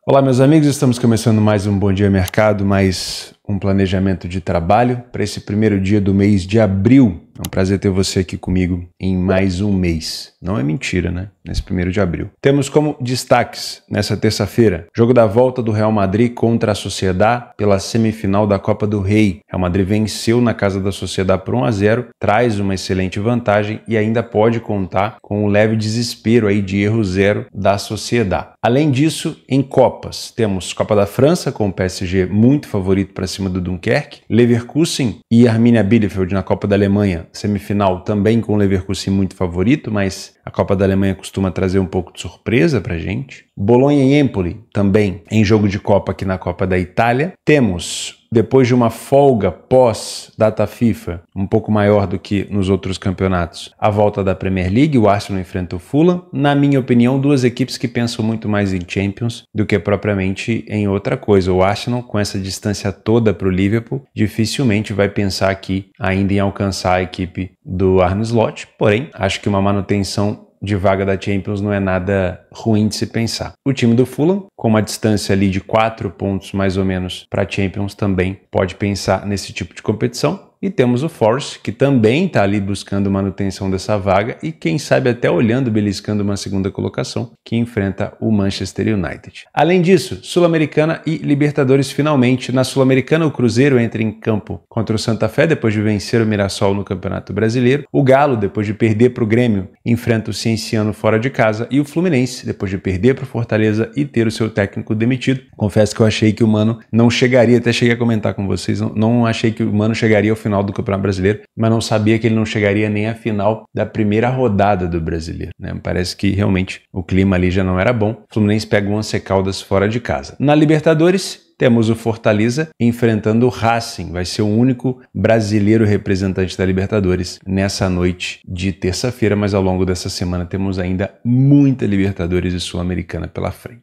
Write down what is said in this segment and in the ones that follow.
Olá, meus amigos, estamos começando mais um Bom Dia Mercado, mais um planejamento de trabalho para esse primeiro dia do mês de abril. É um prazer ter você aqui comigo em mais um mês. Não é mentira, né? Nesse 1º de abril. Temos como destaques nessa terça-feira, jogo da volta do Real Madrid contra a Sociedad pela semifinal da Copa do Rei. Real Madrid venceu na casa da Sociedad por 1-0, traz uma excelente vantagem e ainda pode contar com um leve desespero aí de erro zero da Sociedad. Além disso, em Copas, temos Copa da França com o PSG muito favorito para cima do Dunkerque, Leverkusen e Arminia Bielefeld na Copa da Alemanha, semifinal também com o Leverkusen muito favorito, mas a Copa da Alemanha costuma trazer um pouco de surpresa pra gente. Bolonha e Empoli também em jogo de Copa aqui na Copa da Itália. Temos, depois de uma folga pós-data FIFA, um pouco maior do que nos outros campeonatos, a volta da Premier League, o Arsenal enfrenta o Fulham. Na minha opinião, duas equipes que pensam muito mais em Champions do que propriamente em outra coisa. O Arsenal, com essa distância toda para o Liverpool, dificilmente vai pensar aqui ainda em alcançar a equipe do Arne Slot, porém, acho que uma manutenção de vaga da Champions não é nada ruim de se pensar. O time do Fulham, com uma distância ali de 4 pontos mais ou menos para a Champions, também pode pensar nesse tipo de competição. E temos o Forest, que também está ali buscando manutenção dessa vaga e quem sabe até olhando, beliscando uma segunda colocação, que enfrenta o Manchester United. Além disso, Sul-Americana e Libertadores finalmente. Na Sul-Americana, o Cruzeiro entra em campo contra o Santa Fé depois de vencer o Mirassol no Campeonato Brasileiro. O Galo, depois de perder para o Grêmio, enfrenta o Cienciano fora de casa. E o Fluminense, depois de perder para o Fortaleza e ter o seu técnico demitido. Confesso que eu achei que o Mano não chegaria, até cheguei a comentar com vocês, não achei que o Mano chegaria ao final do Campeonato Brasileiro, mas não sabia que ele não chegaria nem à final da primeira rodada do Brasileiro, né? Parece que realmente o clima ali já não era bom. O Fluminense pega o Once Caldas fora de casa. Na Libertadores, temos o Fortaleza enfrentando o Racing. Vai ser o único brasileiro representante da Libertadores nessa noite de terça-feira, mas ao longo dessa semana temos ainda muita Libertadores e Sul-Americana pela frente.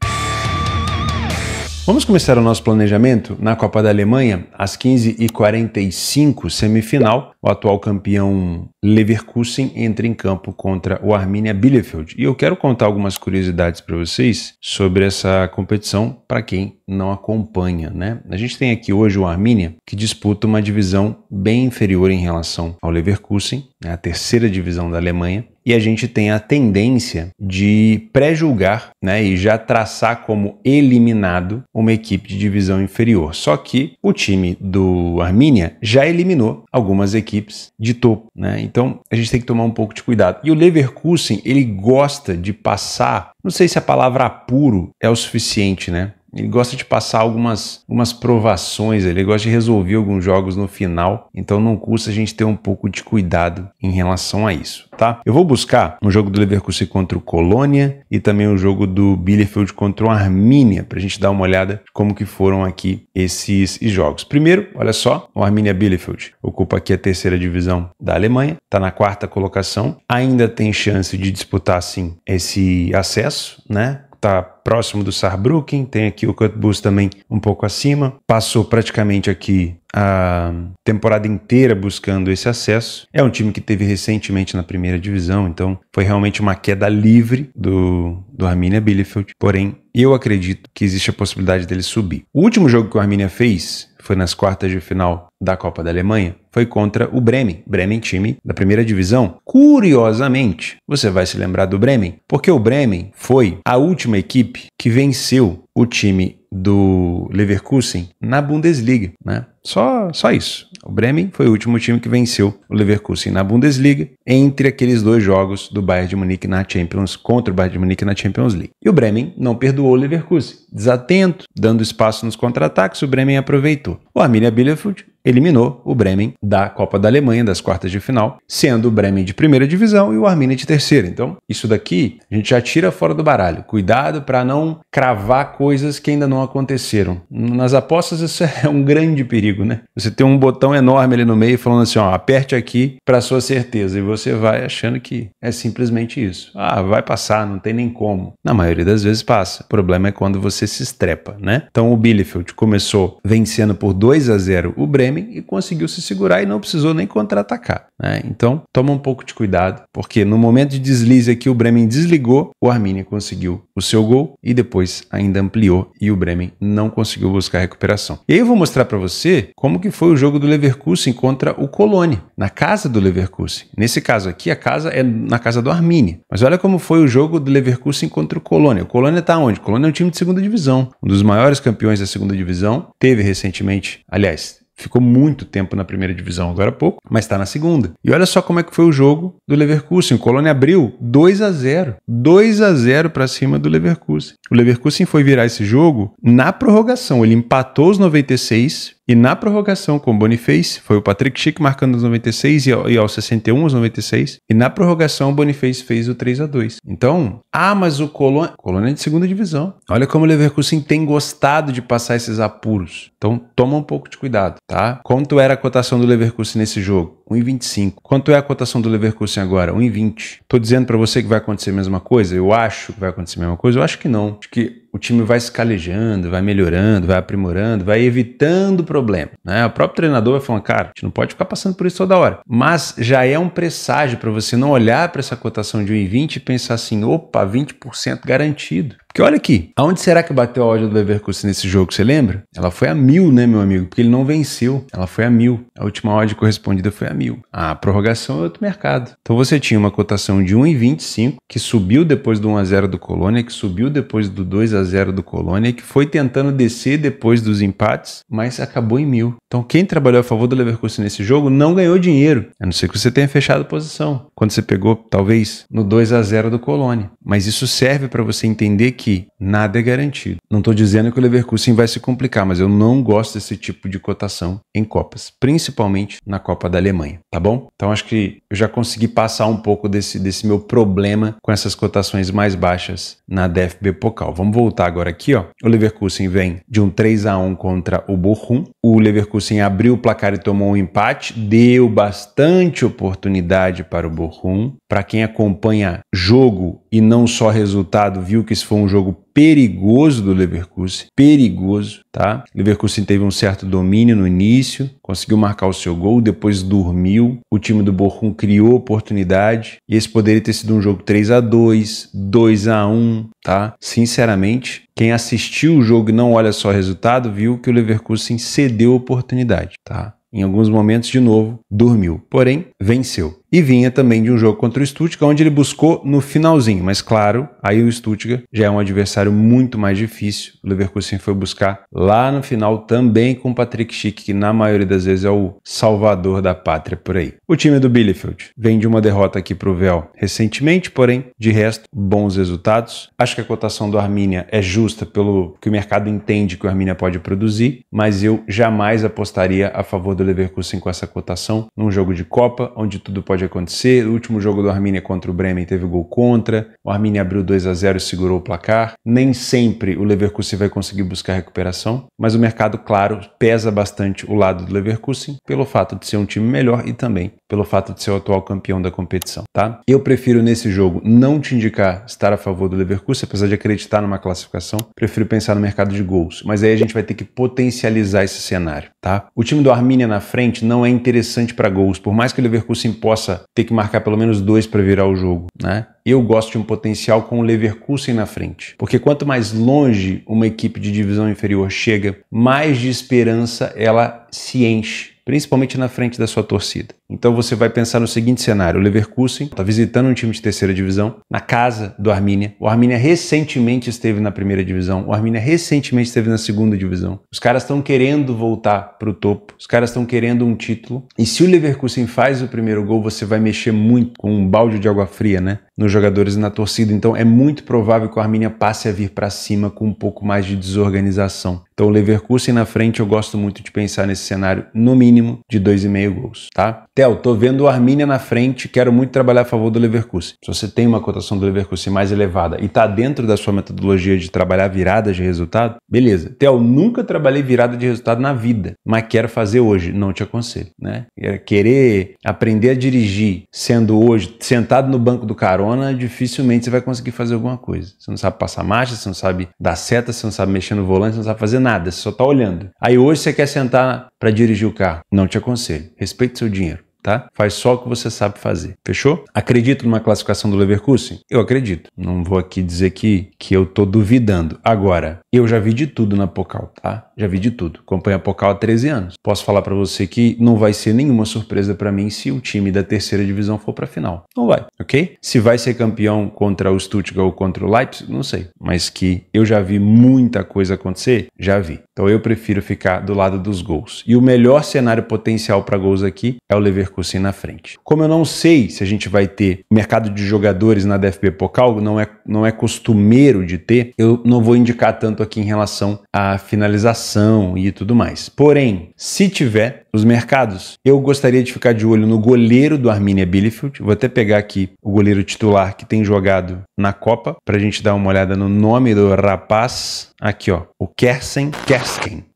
Vamos começar o nosso planejamento na Copa da Alemanha, às 15h45, semifinal. O atual campeão Leverkusen entra em campo contra o Arminia Bielefeld. E eu quero contar algumas curiosidades para vocês sobre essa competição para quem não acompanha, né? A gente tem aqui hoje o Arminia, que disputa uma divisão bem inferior em relação ao Leverkusen, né? A terceira divisão da Alemanha. E a gente tem a tendência de pré-julgar, né, e já traçar como eliminado uma equipe de divisão inferior. Só que o time do Arminia já eliminou algumas equipes de topo, né? Então a gente tem que tomar um pouco de cuidado. E o Leverkusen, ele gosta de passar, não sei se a palavra apuro é o suficiente, né? Ele gosta de passar algumas provações, ele gosta de resolver alguns jogos no final, então não custa a gente ter um pouco de cuidado em relação a isso, tá? Eu vou buscar um jogo do Leverkusen contra o Colônia e também o jogo do Bielefeld contra o Arminia, pra gente dar uma olhada de como que foram aqui esses jogos. Primeiro, olha só, o Arminia Bielefeld ocupa aqui a terceira divisão da Alemanha, tá na 4ª colocação, ainda tem chance de disputar sim esse acesso, né? Tá próximo do Saarbrücken, tem aqui o Cottbus também um pouco acima, passou praticamente aqui a temporada inteira buscando esse acesso. É um time que teve recentemente na primeira divisão, então foi realmente uma queda livre do Arminia Bielefeld, porém eu acredito que existe a possibilidade dele subir. O último jogo que o Arminia fez foi nas quartas de final da Copa da Alemanha, foi contra o Bremen. Bremen, time da primeira divisão. Curiosamente, você vai se lembrar do Bremen, porque o Bremen foi a última equipe que venceu o time do Leverkusen na Bundesliga, né? Só isso. O Bremen foi o último time que venceu o Leverkusen na Bundesliga entre aqueles dois jogos do Bayern de Munique na Champions, contra o Bayern de Munique na Champions League. E o Bremen não perdoou o Leverkusen. Desatento, dando espaço nos contra-ataques, o Bremen aproveitou. O Arminia Bielefeld eliminou o Bremen da Copa da Alemanha, das quartas de final, sendo o Bremen de primeira divisão e o Arminia de terceira. Então, isso daqui a gente já tira fora do baralho. Cuidado para não cravar coisas que ainda não aconteceram. Nas apostas, isso é um grande perigo, né? Você tem um botão enorme ali no meio falando assim, ó, aperte aqui para sua certeza. E você vai achando que é simplesmente isso. Ah, vai passar, não tem nem como. Na maioria das vezes passa. O problema é quando você se estrepa, né? Então, o Bielefeld começou vencendo por 2-0 o Bremen, Bremen e conseguiu se segurar e não precisou nem contra-atacar, né? Então, toma um pouco de cuidado, porque no momento de deslize aqui o Bremen desligou, o Arminia conseguiu o seu gol e depois ainda ampliou e o Bremen não conseguiu buscar recuperação. E aí eu vou mostrar para você como que foi o jogo do Leverkusen contra o Cologne, na casa do Leverkusen. Nesse caso aqui, a casa é na casa do Arminia. Mas olha como foi o jogo do Leverkusen contra o Cologne. O Cologne está onde? O Cologne é um time de segunda divisão, um dos maiores campeões da segunda divisão. Teve recentemente, aliás, ficou muito tempo na primeira divisão, agora há pouco, mas está na segunda. E olha só como é que foi o jogo do Leverkusen. O Cologne abriu 2-0. 2-0 para cima do Leverkusen. O Leverkusen foi virar esse jogo na prorrogação. Ele empatou os 96 e na prorrogação com o Boniface, foi o Patrick Schick marcando os 96 e aos 61 os 96. E na prorrogação o Boniface fez o 3-2. Então, mas o Cologne é de segunda divisão. Olha como o Leverkusen tem gostado de passar esses apuros. Então, toma um pouco de cuidado, tá? Quanto era a cotação do Leverkusen nesse jogo? 1,25. Quanto é a cotação do Leverkusen agora? 1,20. Tô dizendo para você que vai acontecer a mesma coisa? Eu acho que vai acontecer a mesma coisa? Eu acho que não. Acho que o time vai se calejando, vai melhorando, vai aprimorando, vai evitando problema, né? O próprio treinador vai falando, cara, a gente não pode ficar passando por isso toda hora. Mas já é um presságio para você não olhar para essa cotação de 1,20 e pensar assim, opa, 20% garantido. Porque olha aqui, aonde será que bateu a odd do Leverkusen nesse jogo, você lembra? Ela foi a 1.000, né, meu amigo? Porque ele não venceu, ela foi a 1.000. A última odd correspondida foi a 1.000. A prorrogação é outro mercado. Então você tinha uma cotação de 1,25, que subiu depois do 1-0 do Colônia, que subiu depois do 2-0 do Colônia, que foi tentando descer depois dos empates, mas acabou em 1.000. Então quem trabalhou a favor do Leverkusen nesse jogo não ganhou dinheiro, a não ser que você tenha fechado posição, quando você pegou, talvez, no 2-0 do Colônia. Mas isso serve para você entender que nada é garantido. Não estou dizendo que o Leverkusen vai se complicar, mas eu não gosto desse tipo de cotação em Copas, principalmente na Copa da Alemanha, tá bom? Então acho que eu já consegui passar um pouco desse meu problema com essas cotações mais baixas na DFB Pokal. Vamos voltar agora aqui, ó. O Leverkusen vem de um 3-1 contra o Bochum. O Leverkusen abriu o placar e tomou um empate, deu bastante oportunidade para o Bochum. Para quem acompanha jogo e não só resultado, viu que esse foi um jogo perigoso do Leverkusen, perigoso, tá? O Leverkusen teve um certo domínio no início, conseguiu marcar o seu gol, depois dormiu, o time do Bochum criou oportunidade, e esse poderia ter sido um jogo 3-2, 2-1, tá? Sinceramente, quem assistiu o jogo e não olha só o resultado, viu que o Leverkusen cedeu oportunidade, tá? Em alguns momentos, de novo, dormiu, porém, venceu. E vinha também de um jogo contra o Stuttgart, onde ele buscou no finalzinho. Mas claro, aí o Stuttgart já é um adversário muito mais difícil. O Leverkusen foi buscar lá no final também com o Patrick Schick, que na maioria das vezes é o salvador da pátria por aí. O time do Bielefeld vem de uma derrota aqui para o VEL recentemente, porém, de resto, bons resultados. Acho que a cotação do Arminia é justa pelo que o mercado entende que o Arminia pode produzir, mas eu jamais apostaria a favor do Leverkusen com essa cotação num jogo de Copa, onde tudo pode acontecer. O último jogo do Arminia contra o Bremen teve gol contra, o Arminia abriu 2-0 e segurou o placar. Nem sempre o Leverkusen vai conseguir buscar recuperação, mas o mercado, claro, pesa bastante o lado do Leverkusen pelo fato de ser um time melhor e também pelo fato de ser o atual campeão da competição, tá? Eu prefiro nesse jogo não te indicar estar a favor do Leverkusen, apesar de acreditar numa classificação, prefiro pensar no mercado de gols, mas aí a gente vai ter que potencializar esse cenário, tá? O time do Arminia na frente não é interessante para gols, por mais que o Leverkusen possa ter que marcar pelo menos 2 para virar o jogo, né? Eu gosto de um potencial com o Leverkusen na frente, porque quanto mais longe uma equipe de divisão inferior chega, mais de esperança ela se enche, principalmente na frente da sua torcida. Então você vai pensar no seguinte cenário: o Leverkusen está visitando um time de terceira divisão, na casa do Arminia. O Arminia recentemente esteve na primeira divisão, o Arminia recentemente esteve na segunda divisão. Os caras estão querendo voltar para o topo, os caras estão querendo um título, e se o Leverkusen faz o primeiro gol, você vai mexer muito com um balde de água fria, né, nos jogadores e na torcida. Então é muito provável que o Arminia passe a vir para cima com um pouco mais de desorganização. Então o Leverkusen na frente, eu gosto muito de pensar nesse cenário, no mínimo de 2,5 gols, tá? Theo, tô vendo o Arminia na frente, quero muito trabalhar a favor do Leverkusen. Se você tem uma cotação do Leverkusen mais elevada e tá dentro da sua metodologia de trabalhar viradas de resultado, beleza. Theo, nunca trabalhei virada de resultado na vida, mas quero fazer hoje, não te aconselho, né? Querer aprender a dirigir sendo hoje sentado no banco do carona, carona, dificilmente você vai conseguir fazer alguma coisa. Você não sabe passar marcha, você não sabe dar seta, você não sabe mexer no volante, você não sabe fazer nada, você só tá olhando. Aí hoje você quer sentar para dirigir o carro. Não te aconselho. Respeite seu dinheiro. Tá? Faz só o que você sabe fazer. Fechou? Acredito numa classificação do Leverkusen? Eu acredito. Não vou aqui dizer que eu tô duvidando. Agora, eu já vi de tudo na Pokal, tá? Já vi de tudo. Acompanho a Pokal há 13 anos. Posso falar pra você que não vai ser nenhuma surpresa pra mim se o time da terceira divisão for pra final. Não vai, ok? Se vai ser campeão contra o Stuttgart ou contra o Leipzig, não sei. Mas que eu já vi muita coisa acontecer, já vi. Então eu prefiro ficar do lado dos gols. E o melhor cenário potencial para gols aqui é o Leverkusen na frente. Como eu não sei se a gente vai ter mercado de jogadores na DFB Pokal, não é costumeiro de ter, eu não vou indicar tanto aqui em relação à finalização e tudo mais. Porém, se tiver os mercados, eu gostaria de ficar de olho no goleiro do Arminia Bielefeld. Vou até pegar aqui o goleiro titular que tem jogado na Copa, para a gente dar uma olhada no nome do rapaz. Aqui, ó, o Kersken,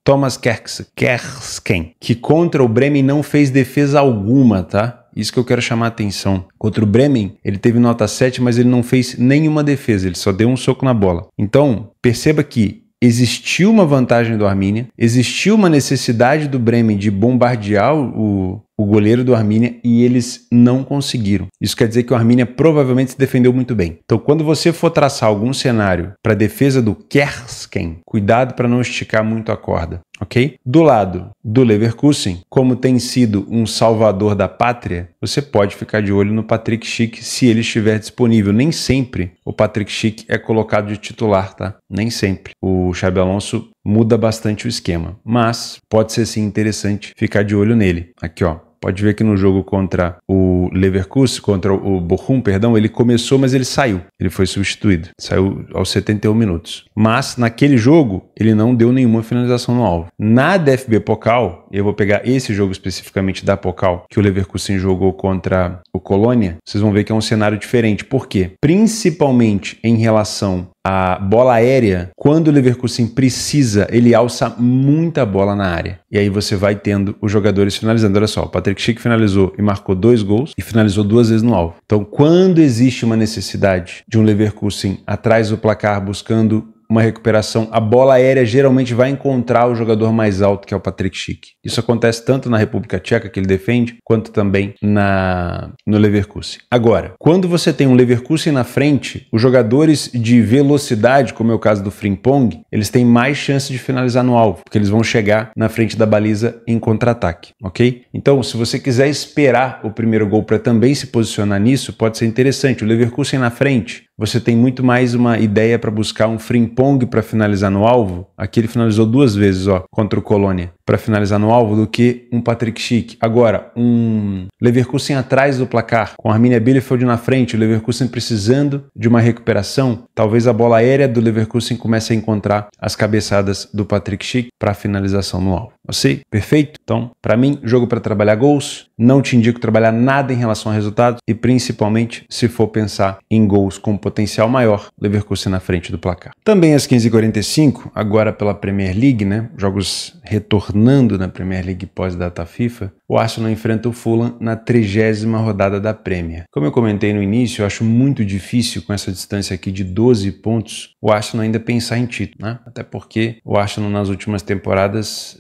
Thomas Kersken, que contra o Bremen não fez defesa alguma, tá? Isso que eu quero chamar a atenção. Contra o Bremen, ele teve nota 7, mas ele não fez nenhuma defesa, ele só deu um soco na bola. Então, perceba que existiu uma vantagem do Arminia, existiu uma necessidade do Bremen de bombardear o goleiro do Arminia e eles não conseguiram. Isso quer dizer que o Arminia provavelmente se defendeu muito bem. Então, quando você for traçar algum cenário para a defesa do Kersken, cuidado para não esticar muito a corda, ok? Do lado do Leverkusen, como tem sido um salvador da pátria, você pode ficar de olho no Patrick Schick se ele estiver disponível. Nem sempre o Patrick Schick é colocado de titular, tá? Nem sempre. O Xabi Alonso muda bastante o esquema, mas pode ser sim interessante ficar de olho nele. Aqui, ó. Pode ver que no jogo contra o Leverkusen, contra o Bochum, perdão, ele começou, mas ele saiu. Ele foi substituído. Saiu aos 71 minutos. Mas, naquele jogo, ele não deu nenhuma finalização no alvo. Na DFB Pokal, eu vou pegar esse jogo especificamente da Pokal, que o Leverkusen jogou contra o Colônia, vocês vão ver que é um cenário diferente. Por quê? Principalmente em relação a bola aérea, quando o Leverkusen precisa, ele alça muita bola na área. E aí você vai tendo os jogadores finalizando. Olha só, o Patrick Schick finalizou e marcou 2 gols e finalizou 2 vezes no alvo. Então, quando existe uma necessidade de um Leverkusen atrás do placar buscando uma recuperação, a bola aérea geralmente vai encontrar o jogador mais alto, que é o Patrick Schick. Isso acontece tanto na República Tcheca, que ele defende, quanto também no Leverkusen. Agora, quando você tem um Leverkusen na frente, os jogadores de velocidade, como é o caso do Frimpong, eles têm mais chance de finalizar no alvo, porque eles vão chegar na frente da baliza em contra-ataque, ok? Então, se você quiser esperar o primeiro gol para também se posicionar nisso, pode ser interessante. O Leverkusen na frente, você tem muito mais uma ideia para buscar um Frimpong para finalizar no alvo. Aqui ele finalizou 2 vezes, ó, contra o Colônia, para finalizar no alvo, do que um Patrick Schick. Agora, um Leverkusen atrás do placar, com a Arminia Bielefeld na frente, o Leverkusen precisando de uma recuperação, talvez a bola aérea do Leverkusen comece a encontrar as cabeçadas do Patrick Schick para finalização no alvo. Ok? Perfeito? Então, para mim, jogo para trabalhar gols, não te indico trabalhar nada em relação a resultados e principalmente se for pensar em gols com potencial maior, Leverkusen na frente do placar. Também às 15h45, agora pela Premier League, né? Jogos retornando na Premier League pós-data FIFA, o Arsenal enfrenta o Fulham na 30ª rodada da Premier. Como eu comentei no início, eu acho muito difícil com essa distância aqui de 12 pontos o Arsenal ainda pensar em título, né? Até porque o Arsenal nas últimas temporadas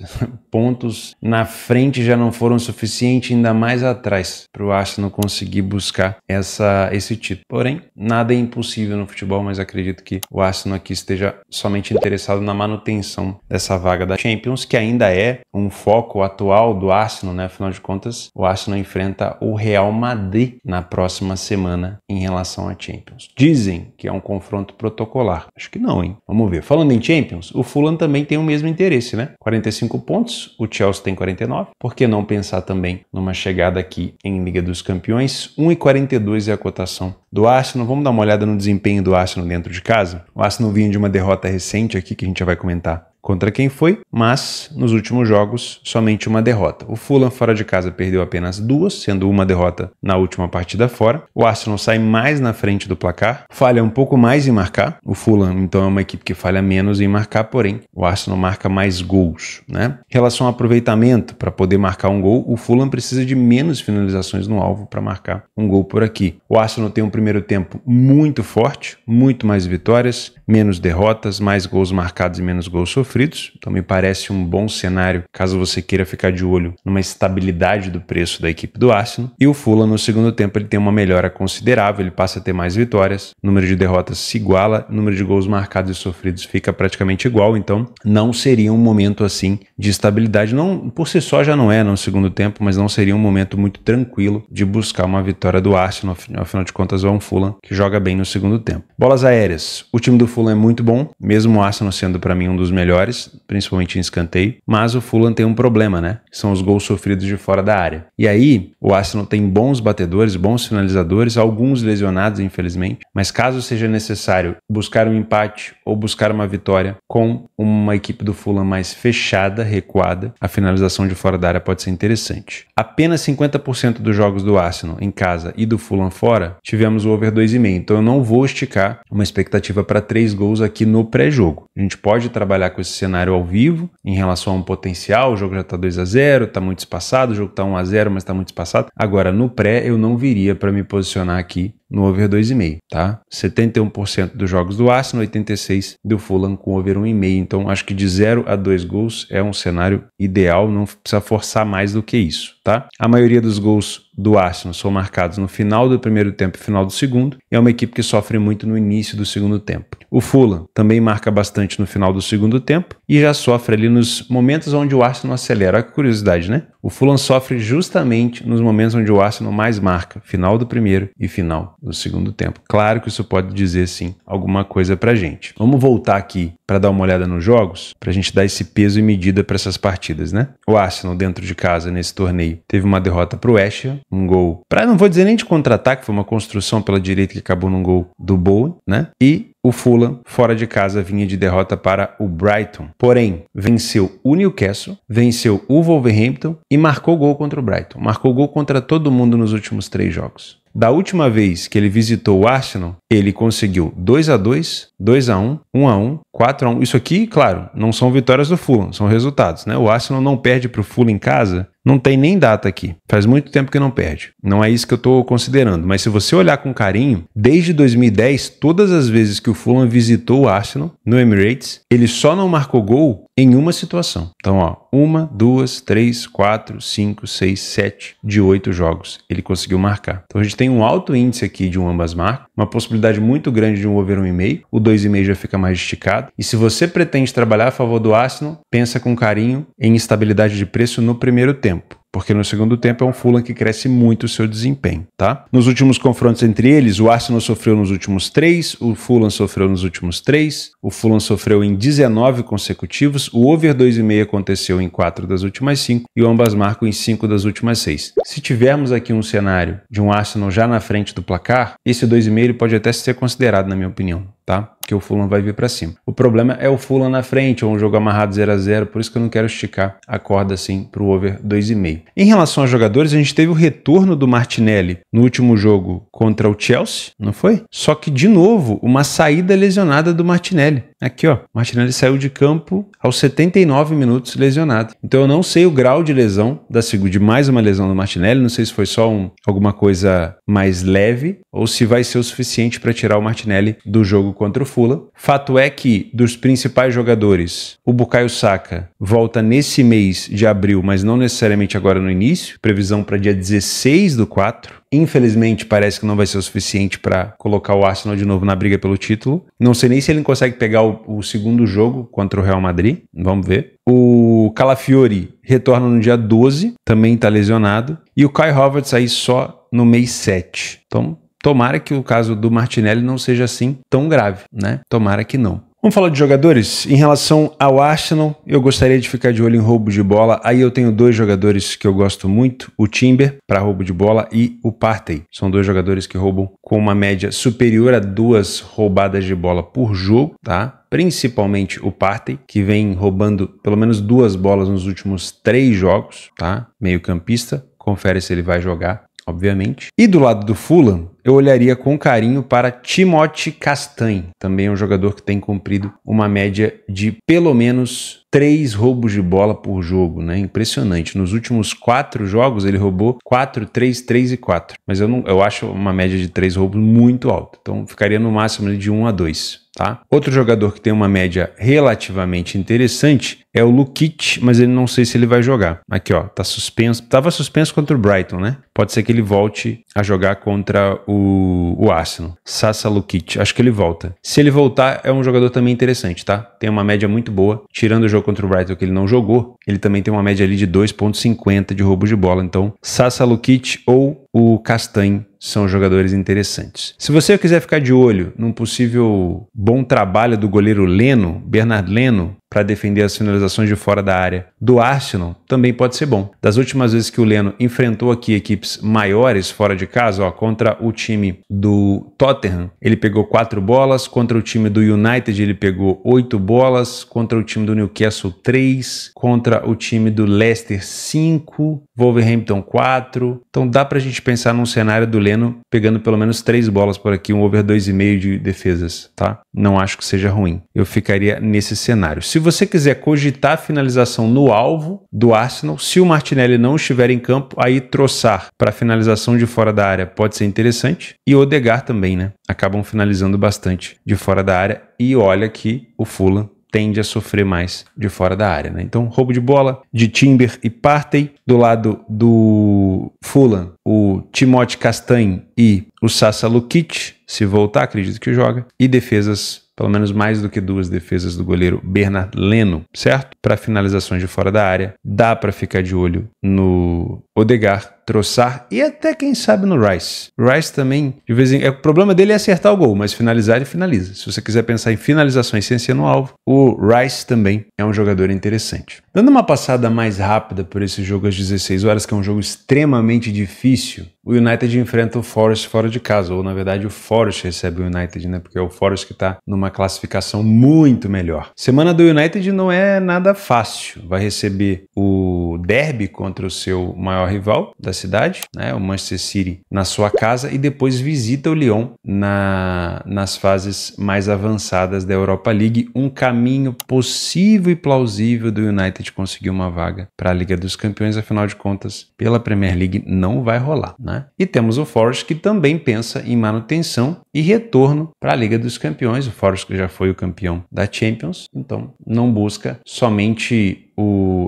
pontos na frente já não foram suficientes, ainda mais atrás, para o Arsenal conseguir buscar esse título. Porém, nada é impossível no futebol, mas acredito que o Arsenal aqui esteja somente interessado na manutenção dessa vaga da Champions, que ainda é um foco atual do Arsenal, né? Afinal de contas, o Arsenal enfrenta o Real Madrid na próxima semana em relação à Champions. Dizem que é um confronto protocolar. Acho que não, hein? Vamos ver. Falando em Champions, o Fulham também tem o mesmo interesse, né? 45 pontos, o Chelsea tem 49. Por que não pensar também numa chegada aqui em Liga dos Campeões? 1,42 é a cotação do Arsenal. Vamos dar uma olhada no desempenho do Arsenal dentro de casa? O Arsenal vinha de uma derrota recente aqui, que a gente já vai comentar contra quem foi, mas nos últimos jogos somente uma derrota. O Fulham fora de casa perdeu apenas 2, sendo uma derrota na última partida fora. O Arsenal sai mais na frente do placar, falha um pouco mais em marcar. O Fulham, então, é uma equipe que falha menos em marcar, porém, o Arsenal marca mais gols, né? Em relação ao aproveitamento, para poder marcar um gol, o Fulham precisa de menos finalizações no alvo para marcar um gol por aqui. O Arsenal tem um primeiro tempo muito forte, muito mais vitórias, menos derrotas, mais gols marcados e menos gols sofridos. Então me parece um bom cenário caso você queira ficar de olho numa estabilidade do preço da equipe do Arsenal. E o Fulham no segundo tempo ele tem uma melhora considerável, ele passa a ter mais vitórias, o número de derrotas se iguala, o número de gols marcados e sofridos fica praticamente igual, então não seria um momento assim de estabilidade, não por si só já não é no segundo tempo, mas não seria um momento muito tranquilo de buscar uma vitória do Arsenal, afinal de contas é um Fulham que joga bem no segundo tempo. Bolas aéreas, o time do Fulham é muito bom, mesmo o Arsenal sendo para mim um dos melhores, principalmente em escanteio, mas o Fulham tem um problema, né? São os gols sofridos de fora da área. E aí, o Arsenal tem bons batedores, bons finalizadores, alguns lesionados, infelizmente, mas caso seja necessário buscar um empate ou buscar uma vitória com uma equipe do Fulham mais fechada, recuada, a finalização de fora da área pode ser interessante. Apenas 50% dos jogos do Arsenal em casa e do Fulham fora, tivemos o over 2,5, então eu não vou esticar uma expectativa para 3 gols aqui no pré-jogo. A gente pode trabalhar com esse cenário ao vivo, em relação a um potencial, o jogo já está 2-0, está muito espaçado, o jogo está 1-0, mas está muito espaçado. Agora, no pré, eu não viria para me posicionar aqui no over 2,5, tá? 71% dos jogos do Arsenal, 86% do Fulham com over 1,5. Então, acho que de 0 a 2 gols é um cenário ideal, não precisa forçar mais do que isso, tá? A maioria dos gols do Arsenal são marcados no final do primeiro tempo e final do segundo, e é uma equipe que sofre muito no início do segundo tempo. O Fulham também marca bastante no final do segundo tempo e já sofre ali nos momentos onde o Arsenal acelera. Olha que curiosidade, né? O Fulham sofre justamente nos momentos onde o Arsenal mais marca, final do primeiro e final do segundo tempo. Claro que isso pode dizer, sim, alguma coisa pra gente. Vamos voltar aqui para dar uma olhada nos jogos, pra gente dar esse peso e medida para essas partidas, né? O Arsenal dentro de casa nesse torneio teve uma derrota pro West Ham, um gol, não vou dizer nem de contra-ataque, foi uma construção pela direita que acabou num gol do Bowen, né? E o Fulham, fora de casa, vinha de derrota para o Brighton. Porém, venceu o Newcastle, venceu o Wolverhampton e marcou gol contra o Brighton. Marcou gol contra todo mundo nos últimos 3 jogos. Da última vez que ele visitou o Arsenal, ele conseguiu 2-2, 2-1, 1-1, 4-1. Isso aqui, claro, não são vitórias do Fulham, são resultados, né? O Arsenal não perde para o Fulham em casa, não tem nem data aqui. Faz muito tempo que não perde. Não é isso que eu estou considerando. Mas se você olhar com carinho, desde 2010, todas as vezes que o Fulham visitou o Arsenal no Emirates, ele só não marcou gol em uma situação. Então, ó, 1, 2, 3, 4, 5, 6, 7 de 8 jogos ele conseguiu marcar. Então a gente tem um alto índice aqui de um ambas marcas, uma possibilidade muito grande de um over 1,5, o 2,5 já fica mais esticado. E se você pretende trabalhar a favor do Arsenal, pensa com carinho em estabilidade de preço no primeiro tempo, porque no segundo tempo é um Fulham que cresce muito o seu desempenho, tá? Nos últimos confrontos entre eles, o Arsenal sofreu nos últimos 3, o Fulham sofreu nos últimos 3, o Fulham sofreu em 19 consecutivos, o over 2,5 aconteceu em 4 das últimas 5 e o ambas marcam em 5 das últimas 6. Se tivermos aqui um cenário de um Arsenal já na frente do placar, esse 2,5 ele pode até ser considerado, na minha opinião, tá? Que o Fulham vai vir para cima. O problema é o Fulham na frente, ou um jogo amarrado 0-0, por isso que eu não quero esticar a corda assim para o over 2,5. Em relação aos jogadores, a gente teve o retorno do Martinelli no último jogo contra o Chelsea, não foi? Só que, de novo, uma saída lesionada do Martinelli. Aqui, ó, Martinelli saiu de campo aos 79 minutos lesionado. Então eu não sei o grau de lesão, de mais uma lesão do Martinelli, não sei se foi só alguma coisa mais leve, ou se vai ser o suficiente para tirar o Martinelli do jogo contra o Fulham. Fato é que, dos principais jogadores, o Bukayo Saka volta nesse mês de abril, mas não necessariamente agora no início, previsão para dia 16/4. Infelizmente, parece que não vai ser o suficiente para colocar o Arsenal de novo na briga pelo título. Não sei nem se ele consegue pegar o segundo jogo contra o Real Madrid. Vamos ver. O Calafiori retorna no dia 12, também está lesionado. E o Kai Havertz aí só no mês 7. Então, tomara que o caso do Martinelli não seja assim tão grave, né? Tomara que não. Vamos falar de jogadores? Em relação ao Arsenal, eu gostaria de ficar de olho em roubo de bola. Aí eu tenho 2 jogadores que eu gosto muito, o Timber para roubo de bola e o Partey. São 2 jogadores que roubam com uma média superior a 2 roubadas de bola por jogo, tá? Principalmente o Partey, que vem roubando pelo menos 2 bolas nos últimos 3 jogos, tá? Meio campista, confere se ele vai jogar, obviamente. E do lado do Fulham, eu olharia com carinho para Timothy Castagne, também é um jogador que tem cumprido uma média de pelo menos 3 roubos de bola por jogo, né? Impressionante. Nos últimos 4 jogos ele roubou 4, 3, 3 e 4. Mas eu acho uma média de 3 roubos muito alta. Então ficaria no máximo de 1 a 2. Tá? Outro jogador que tem uma média relativamente interessante é o Lukic, mas ele não sei se ele vai jogar. Aqui, ó, tá suspenso. Tava suspenso contra o Brighton, né? Pode ser que ele volte a jogar contra o Arsenal. Sasa Lukic, acho que ele volta. Se ele voltar, é um jogador também interessante, tá? Tem uma média muito boa. Tirando o jogo contra o Brighton que ele não jogou, ele também tem uma média ali de 2,50 de roubo de bola. Então, Sasa Lukic ou o Castagne são jogadores interessantes. Se você quiser ficar de olho num possível bom trabalho do goleiro Leno, Bernard Leno, para defender as finalizações de fora da área do Arsenal, também pode ser bom. Das últimas vezes que o Leno enfrentou aqui equipes maiores fora de casa, ó, contra o time do Tottenham, ele pegou 4 bolas, contra o time do United ele pegou 8 bolas, contra o time do Newcastle 3, contra o time do Leicester 5, Wolverhampton 4. Então dá pra gente pensar num cenário do Leno pegando pelo menos 3 bolas por aqui, um over 2,5 de defesas, tá? Não acho que seja ruim. Eu ficaria nesse cenário. Se você quiser cogitar a finalização no alvo do Arsenal, se o Martinelli não estiver em campo, aí Trossard para finalização de fora da área pode ser interessante. E Odegaard também, né? Acabam finalizando bastante de fora da área. E olha que o Fulham tende a sofrer mais de fora da área, né? Então, roubo de bola de Timber e Partey. Do lado do Fulham, o Timothy Castagne e o Sasa Lukic, se voltar, acredito que joga. E defesas, pelo menos mais do que 2 defesas do goleiro Bernard Leno, certo? Para finalizações de fora da área, dá para ficar de olho no Odegaard, Trossard e até quem sabe no Rice. Rice também, de vez em quando, o problema dele é acertar o gol, mas finalizar ele finaliza. Se você quiser pensar em finalizações sem ser no alvo, o Rice também é um jogador interessante. Dando uma passada mais rápida por esse jogo às 16 horas, que é um jogo extremamente difícil, o United enfrenta o Forest fora de casa, ou na verdade o Forest recebe o United, né? Porque é o Forest que está numa classificação muito melhor. Semana do United não é nada fácil. Vai receber o derby contra o seu maior rival da cidade, né? O Manchester City, na sua casa, e depois visita o Lyon nas fases mais avançadas da Europa League. Um caminho possível e plausível do United conseguir uma vaga para a Liga dos Campeões, afinal de contas, pela Premier League não vai rolar, né? E temos o Forest que também pensa em manutenção e retorno para a Liga dos Campeões. O Forest que já foi o campeão da Champions, então não busca somente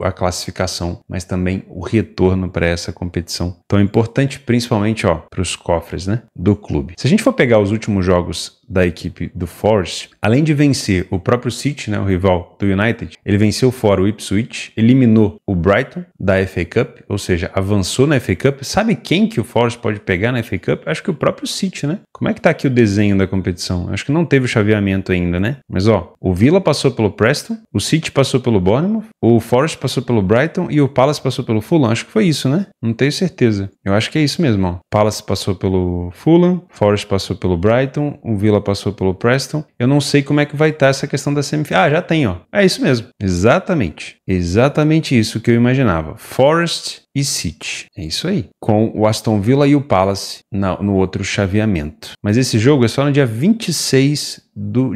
a classificação, mas também o retorno para essa competição tão importante, principalmente para os cofres, né, do clube. Se a gente for pegar os últimos jogos da equipe do Forest, além de vencer o próprio City, né, o rival do United, ele venceu fora o Ipswich, eliminou o Brighton da FA Cup, ou seja, avançou na FA Cup. Sabe quem que o Forest pode pegar na FA Cup? Acho que o próprio City, né? Como é que tá aqui o desenho da competição? Acho que não teve o chaveamento ainda, né? Mas o Villa passou pelo Preston, o City passou pelo Bournemouth, o Forest passou pelo Brighton e o Palace passou pelo Fulham. Acho que foi isso, né? Não tenho certeza. Eu acho que é isso mesmo, Palace passou pelo Fulham, Forest passou pelo Brighton, o Villa passou pelo Preston. Eu não sei como é que vai estar essa questão da semifinal. Ah, já tem, É isso mesmo. Exatamente. Exatamente isso que eu imaginava. Forest e City. É isso aí. Com o Aston Villa e o Palace no outro chaveamento. Mas esse jogo é só no dia 26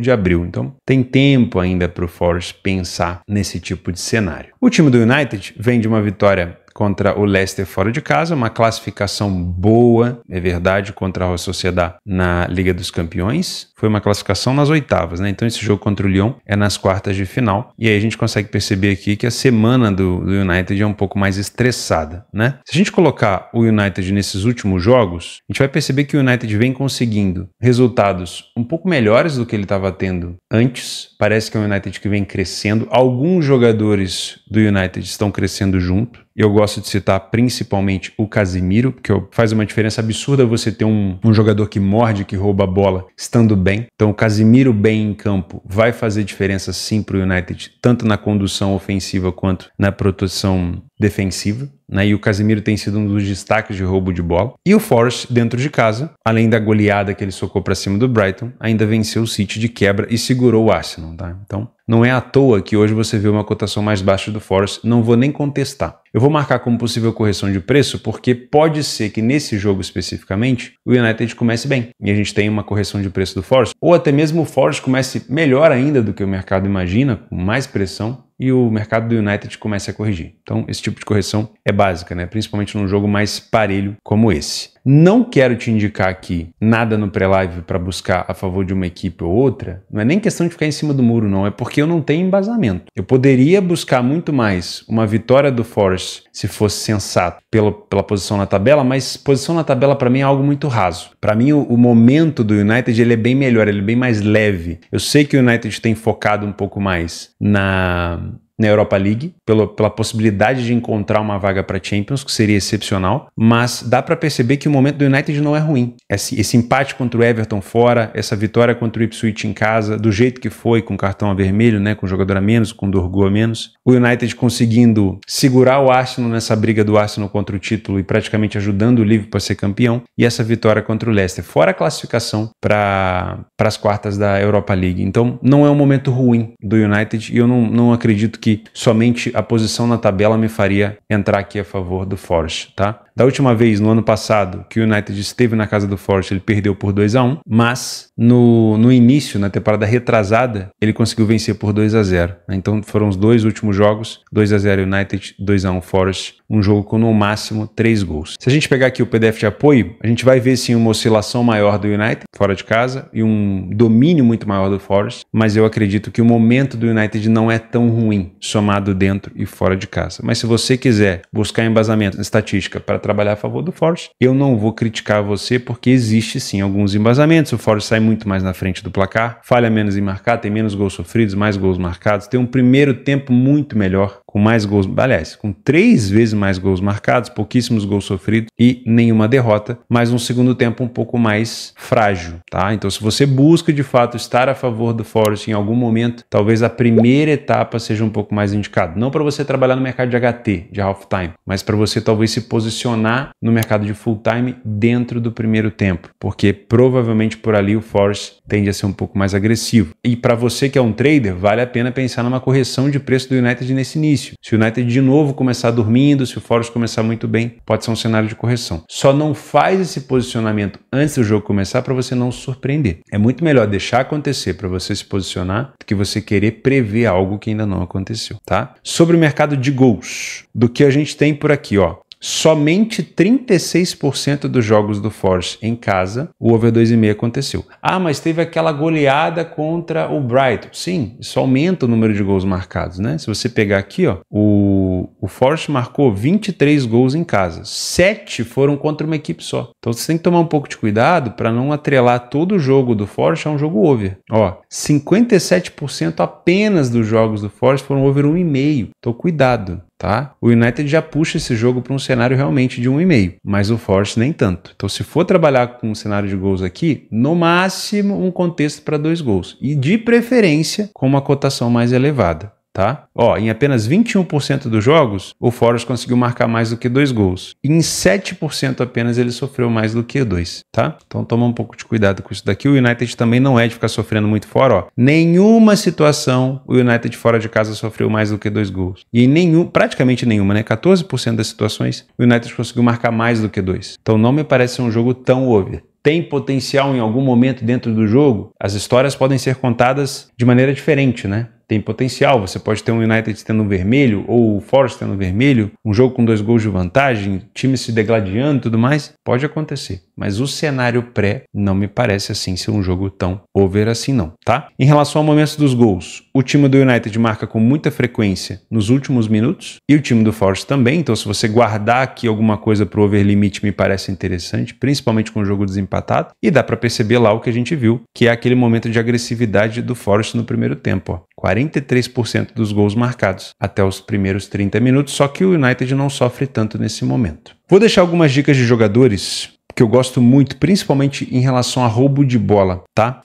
de abril. Então tem tempo ainda para o Forest pensar nesse tipo de cenário. O time do United vem de uma vitória contra o Leicester fora de casa, uma classificação boa, é verdade, contra a Real Sociedad na Liga dos Campeões. Foi uma classificação nas oitavas, né? Então esse jogo contra o Lyon é nas quartas de final. E aí a gente consegue perceber aqui que a semana do United é um pouco mais estressada, né? Se a gente colocar o United nesses últimos jogos, a gente vai perceber que o United vem conseguindo resultados um pouco melhores do que ele estava tendo antes. Parece que é um United que vem crescendo. Alguns jogadores do United estão crescendo junto. Eu gosto de citar principalmente o Casemiro, porque faz uma diferença absurda você ter um jogador que morde, que rouba a bola, estando bem. Então o Casemiro bem em campo vai fazer diferença sim para o United, tanto na condução ofensiva quanto na proteção defensiva, né? E o Casemiro tem sido um dos destaques de roubo de bola. E o Forest, dentro de casa, além da goleada que ele socou para cima do Brighton, ainda venceu o City de quebra e segurou o Arsenal, tá? Então, não é à toa que hoje você vê uma cotação mais baixa do Forest, não vou nem contestar. Eu vou marcar como possível correção de preço porque pode ser que nesse jogo especificamente o United comece bem e a gente tenha uma correção de preço do Forest, ou até mesmo o Forest comece melhor ainda do que o mercado imagina, com mais pressão, e o mercado do United comece a corrigir. Então, esse tipo de correção é básica, né? Principalmente num jogo mais parelho como esse. Não quero te indicar aqui nada no pré-live para buscar a favor de uma equipe ou outra. Não é nem questão de ficar em cima do muro, não. É porque eu não tenho embasamento. Eu poderia buscar muito mais uma vitória do Forest se fosse sensato pela posição na tabela, mas posição na tabela para mim é algo muito raso. Para mim, o momento do United ele é bem melhor, ele é bem mais leve. Eu sei que o United tem focado um pouco mais na Europa League, pela possibilidade de encontrar uma vaga para Champions, que seria excepcional, mas dá para perceber que o momento do United não é ruim. Esse empate contra o Everton fora, essa vitória contra o Ipswich em casa, do jeito que foi, com cartão a vermelho, né, com jogador a menos, com Dorgu a menos, o United conseguindo segurar o Arsenal nessa briga do Arsenal contra o título e praticamente ajudando o Liverpool a ser campeão, e essa vitória contra o Leicester, fora a classificação para as quartas da Europa League. Então, não é um momento ruim do United e eu não acredito que somente a posição na tabela me faria entrar aqui a favor do Forest, tá? Da última vez, no ano passado, que o United esteve na casa do Forest, ele perdeu por 2-1, mas no início, na temporada retrasada, ele conseguiu vencer por 2-0. Né? Então foram os dois últimos jogos, 2-0 United, 2-1 Forest, um jogo com no máximo 3 gols. Se a gente pegar aqui o PDF de apoio, a gente vai ver sim uma oscilação maior do United, fora de casa, e um domínio muito maior do Forest, mas eu acredito que o momento do United não é tão ruim, somado dentro e fora de casa. Mas se você quiser buscar embasamento na estatística para trabalhar a favor do Forest, eu não vou criticar você porque existe sim alguns embasamentos. O Forest sai muito mais na frente do placar, falha menos em marcar, tem menos gols sofridos, mais gols marcados, tem um primeiro tempo muito melhor, com mais gols, aliás, com 3 vezes mais gols marcados, pouquíssimos gols sofridos e nenhuma derrota, mas um segundo tempo um pouco mais frágil, tá? Então se você busca de fato estar a favor do Forest em algum momento, talvez a primeira etapa seja um pouco mais indicado, não para você trabalhar no mercado de HT, de half time, mas para você talvez se posicionar no mercado de full time dentro do primeiro tempo, porque provavelmente por ali o Forest tende a ser um pouco mais agressivo. E para você que é um trader, vale a pena pensar numa correção de preço do United nesse início. Se o United de novo começar dormindo, se o Forest começar muito bem, pode ser um cenário de correção. Só não faz esse posicionamento antes do jogo começar para você não se surpreender. É muito melhor deixar acontecer para você se posicionar do que você querer prever algo que ainda não aconteceu, tá? Sobre o mercado de gols, do que a gente tem por aqui, ó. Somente 36% dos jogos do Forest em casa, o over 2,5 aconteceu. Ah, mas teve aquela goleada contra o Brighton. Sim, isso aumenta o número de gols marcados, né? Se você pegar aqui, ó, o Forest marcou 23 gols em casa. 7 foram contra uma equipe só. Então você tem que tomar um pouco de cuidado para não atrelar todo o jogo do Forest a um jogo over. Ó, 57% apenas dos jogos do Forest foram over 1,5. Então cuidado. Tá? O United já puxa esse jogo para um cenário realmente de 1,5, mas o Forest nem tanto. Então, se for trabalhar com um cenário de gols aqui, no máximo um contexto para 2 gols. E de preferência com uma cotação mais elevada. Tá? Ó, em apenas 21% dos jogos, o Forest conseguiu marcar mais do que 2 gols. E em 7% apenas ele sofreu mais do que 2, tá? Então toma um pouco de cuidado com isso daqui. O United também não é de ficar sofrendo muito fora, ó. Nenhuma situação o United fora de casa sofreu mais do que 2 gols. E em praticamente nenhuma, né? 14% das situações o United conseguiu marcar mais do que 2. Então não me parece um jogo tão over. Tem potencial em algum momento dentro do jogo? As histórias podem ser contadas de maneira diferente, né? Tem potencial, você pode ter um United tendo um vermelho ou o Forest tendo um vermelho, um jogo com 2 gols de vantagem, time se degladiando e tudo mais, pode acontecer. Mas o cenário pré não me parece assim ser um jogo tão over assim não, tá? Em relação ao momento dos gols, o time do United marca com muita frequência nos últimos minutos e o time do Forest também, então se você guardar aqui alguma coisa pro over limite me parece interessante, principalmente com o jogo desempatado, e dá para perceber lá o que a gente viu, que é aquele momento de agressividade do Forest no primeiro tempo, ó. 43% dos gols marcados até os primeiros 30 minutos, só que o United não sofre tanto nesse momento. Vou deixar algumas dicas de jogadores que eu gosto muito, principalmente em relação a roubo de bola, tá?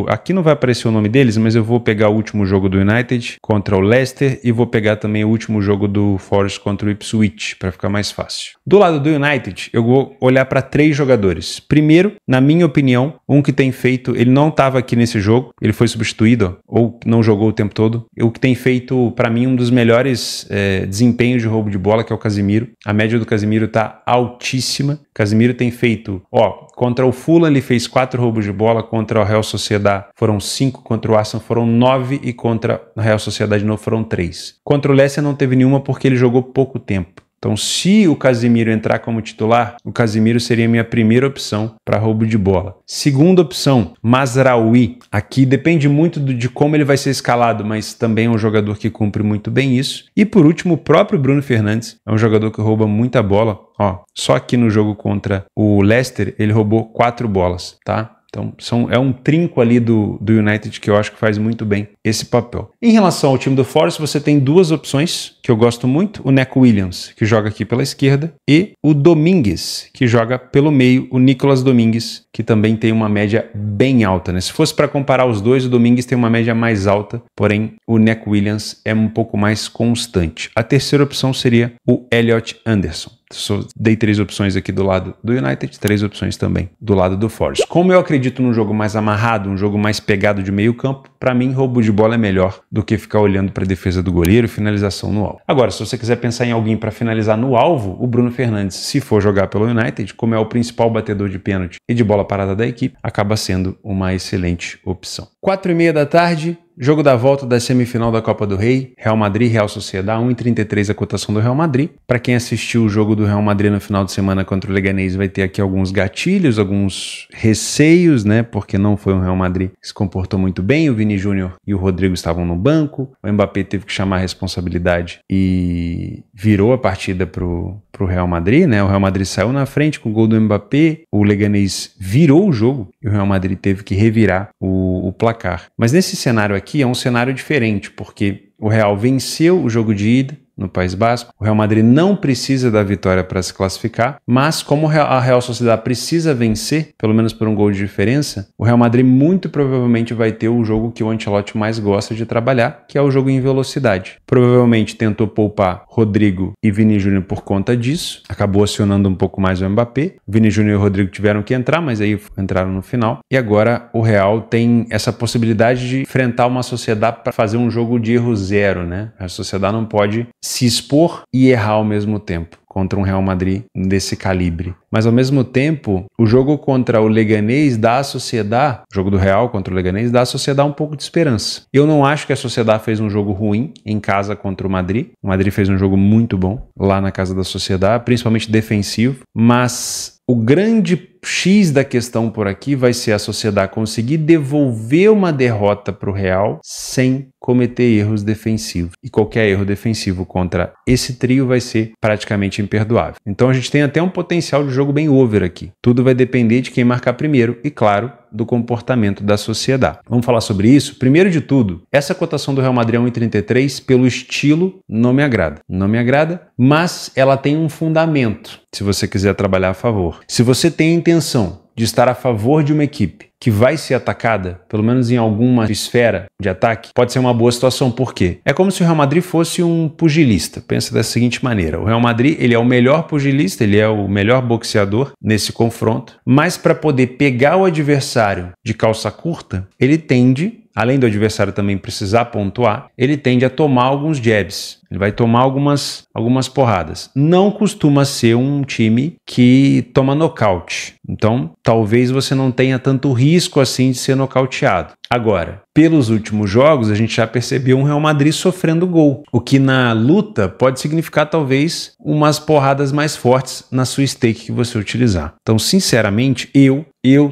Aqui não vai aparecer o nome deles, mas eu vou pegar o último jogo do United contra o Leicester e vou pegar também o último jogo do Forest contra o Ipswich, para ficar mais fácil. Do lado do United, eu vou olhar para 3 jogadores. Primeiro, na minha opinião, um que tem feito, ele não estava aqui nesse jogo, ele foi substituído, ou não jogou o tempo todo. O que tem feito, para mim, um dos melhores desempenhos de roubo de bola, que é o Casemiro. A média do Casemiro está altíssima. Casemiro tem feito, contra o Fulham ele fez 4 roubos de bola, contra o Real Sociedad foram 5, contra o Arsenal foram 9 e contra o Real Sociedad de novo foram 3. Contra o Leicester não teve nenhuma porque ele jogou pouco tempo. Então, se o Casemiro entrar como titular, o Casemiro seria a minha primeira opção para roubo de bola. Segunda opção, Mazraoui. Aqui depende muito de como ele vai ser escalado, mas também é um jogador que cumpre muito bem isso. E por último, o próprio Bruno Fernandes é um jogador que rouba muita bola. Só aqui no jogo contra o Leicester, ele roubou 4 bolas, tá? Então, é um trinco ali do United que eu acho que faz muito bem esse papel. Em relação ao time do Forest, você tem 2 opções que eu gosto muito. O Neco Williams, que joga aqui pela esquerda, e o Domingues, que joga pelo meio, o Nicolas Domingues, que também tem uma média bem alta, né? Se fosse para comparar os dois, o Domingues tem uma média mais alta, porém o Neco Williams é um pouco mais constante. A terceira opção seria o Elliot Anderson. Dei 3 opções aqui do lado do United, 3 opções também do lado do Forest. Como eu acredito num jogo mais amarrado, um jogo mais pegado de meio campo, para mim roubo de bola é melhor do que ficar olhando para a defesa do goleiro e finalização no alvo. Agora, se você quiser pensar em alguém para finalizar no alvo, o Bruno Fernandes, se for jogar pelo United, como é o principal batedor de pênalti e de bola parada da equipe, acaba sendo uma excelente opção. 4h30 da tarde, jogo da volta da semifinal da Copa do Rei, Real Madrid, Real Sociedad, 1,33 a cotação do Real Madrid. Para quem assistiu o jogo do Real Madrid no final de semana contra o Leganés, vai ter aqui alguns gatilhos, alguns receios, né? Porque não foi um Real Madrid que se comportou muito bem. O Vini Júnior e o Rodrigo estavam no banco. O Mbappé teve que chamar a responsabilidade e virou a partida pro Real Madrid, né? O Real Madrid saiu na frente com o gol do Mbappé. O Leganés virou o jogo e o Real Madrid teve que revirar o placar. Mas nesse cenário aqui é um cenário diferente, porque o Real venceu o jogo de ida no País Basco. O Real Madrid não precisa da vitória para se classificar, mas como a Real Sociedad precisa vencer, pelo menos por um gol de diferença, o Real Madrid muito provavelmente vai ter o jogo que o Ancelotti mais gosta de trabalhar, que é o jogo em velocidade. Provavelmente tentou poupar Rodrigo e Vini Júnior por conta disso, acabou acionando um pouco mais o Mbappé. Vini Júnior e o Rodrigo tiveram que entrar, mas aí entraram no final. E agora o Real tem essa possibilidade de enfrentar uma Sociedad para fazer um jogo de erro zero, né? A Sociedad não pode se expor e errar ao mesmo tempo contra um Real Madrid desse calibre. Mas ao mesmo tempo, o jogo contra o Leganés dá à Sociedad, o jogo do Real contra o Leganés dá à Sociedad um pouco de esperança. Eu não acho que a Sociedad fez um jogo ruim em casa contra o Madrid. O Madrid fez um jogo muito bom lá na casa da Sociedad, principalmente defensivo, mas o grande X da questão por aqui vai ser a Sociedad conseguir devolver uma derrota para o Real sem cometer erros defensivos. E qualquer erro defensivo contra esse trio vai ser praticamente imperdoável. Então a gente tem até um potencial de jogo bem over aqui. Tudo vai depender de quem marcar primeiro e, claro, do comportamento da Sociedad. Vamos falar sobre isso? Primeiro de tudo, essa cotação do Real Madrid é 1,33 pelo estilo não me agrada. Não me agrada, mas ela tem um fundamento, se você quiser trabalhar a favor. Se você tem a intenção de estar a favor de uma equipe que vai ser atacada, pelo menos em alguma esfera de ataque, pode ser uma boa situação. Por quê? É como se o Real Madrid fosse um pugilista. Pensa da seguinte maneira: o Real Madrid, ele é o melhor pugilista, ele é o melhor boxeador nesse confronto, mas para poder pegar o adversário de calça curta, ele tende, além do adversário também precisar pontuar, ele tende a tomar alguns jabs. Ele vai tomar algumas porradas. Não costuma ser um time que toma nocaute. Então, talvez você não tenha tanto risco assim de ser nocauteado. Agora, pelos últimos jogos, a gente já percebeu um Real Madrid sofrendo gol, o que na luta pode significar talvez umas porradas mais fortes na sua stake que você utilizar. Então, sinceramente, eu,